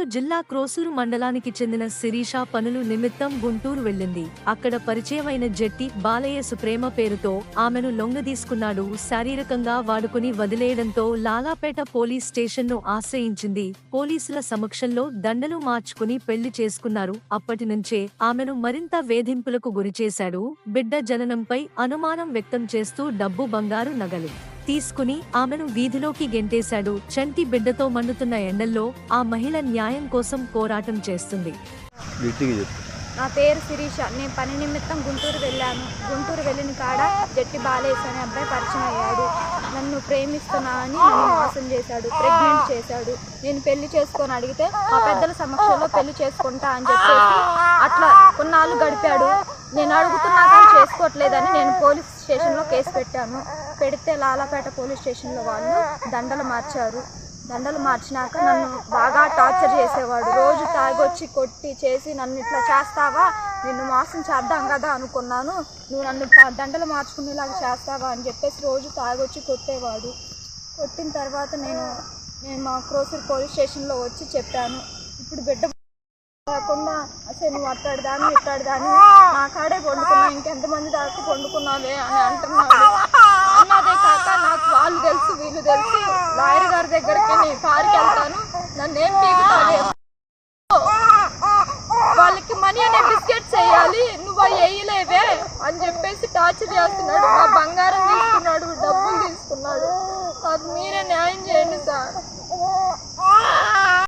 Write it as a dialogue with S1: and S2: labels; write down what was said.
S1: పల్నాడు జిల్లా క్రోసూరు మండలానికి చెందిన శిరీష పనులు నిమిత్తం గుంటూరు వెళ్ళింది. అక్కడ పరిచయమైన జట్టి బాలయ్య ప్రేమ పేరుతో ఆమెను లొంగదీసుకున్నాడు. శారీరకంగా వాడుకుని వదిలేయడంతో లాలాపేట పోలీస్ స్టేషన్ను ఆశ్రయించింది. పోలీసుల సమక్షంలో దండలు మార్చుకుని పెళ్లి చేసుకున్నారు. అప్పటి నుంచే ఆమెను మరింత వేధింపులకు గురిచేశాడు. బిడ్డ జననంపై అనుమానం వ్యక్తం చేస్తూ డబ్బు, బంగారు నగలు తీసుకుని ఆమెను వీధిలోకి గెంటేశాడు. చంటి బిడ్డతో మండుతున్న ఎండల్లో ఆ మహిళ న్యాయం కోసం పోరాటం చేస్తుంది.
S2: నా పేరు శిరీష. నేను పని నిమిత్తం గుంటూరు వెళ్ళాను. గుంటూరు వెళ్ళిన కాడ జట్టి బాలేశ్ అనే అబ్బాయి పరిచయం అయ్యాడు. నన్ను ప్రేమిస్తున్నా అని నన్ను మోసం చేశాడు, ప్రెగ్నెంట్ చేశాడు. నేను పెళ్లి చేసుకొని అడిగితే మా పెద్దల సమక్షంలో పెళ్లి చేసుకుంటా అని చెప్పేసి అట్లా కొన్నాళ్ళు గడిపాడు. నేను అడుగుతున్నా కానీ చేసుకోవట్లేదని నేను పోలీస్ స్టేషన్లో కేసు పెట్టాను. పెడితే లాలాపేట పోలీస్ స్టేషన్లో వాళ్ళు దండలు మార్చారు. దండలు మార్చినాక నన్ను బాగా టార్చర్ చేసేవాడు. రోజు తాగొచ్చి కొట్టి చేసి నన్ను ఇట్లా చేస్తావా, నిన్ను మోసం చేద్దాం కదా అనుకున్నాను, నువ్వు నన్ను దండలు మార్చుకునేలాగా చేస్తావా అని చెప్పేసి రోజు తాగొచ్చి కొట్టేవాడు. కొట్టిన తర్వాత నేను మా క్రోసూరు పోలీస్ స్టేషన్లో వచ్చి చెప్పాను. ఇప్పుడు బిడ్డ కాకుండా అసలు నువ్వు అట్టాడుదాన్ని ఇట్టాడుదాన్ని నా కాడే పండుకున్నా, ఇంకెంతమంది దాకా పండుకున్నావే అని అంటున్నాడు. అన్నదే కాక నాకు వాళ్ళు తెలుసు, వీళ్ళు తెలుసు, లాయర్ గారి దగ్గరికి నేను కారుకి వెళ్తాను, నన్ను ఏం పీకుతావే, వాళ్ళకి మనీ అనే బిస్కెట్స్ వేయాలి, నువ్వు వేయలేవే అని చెప్పేసి టార్చర్ చేస్తున్నాడు. నా బంగారం తీసుకున్నాడు, డబ్బులు తీసుకున్నాడు. నాకు మీరే న్యాయం చేయండి సార్.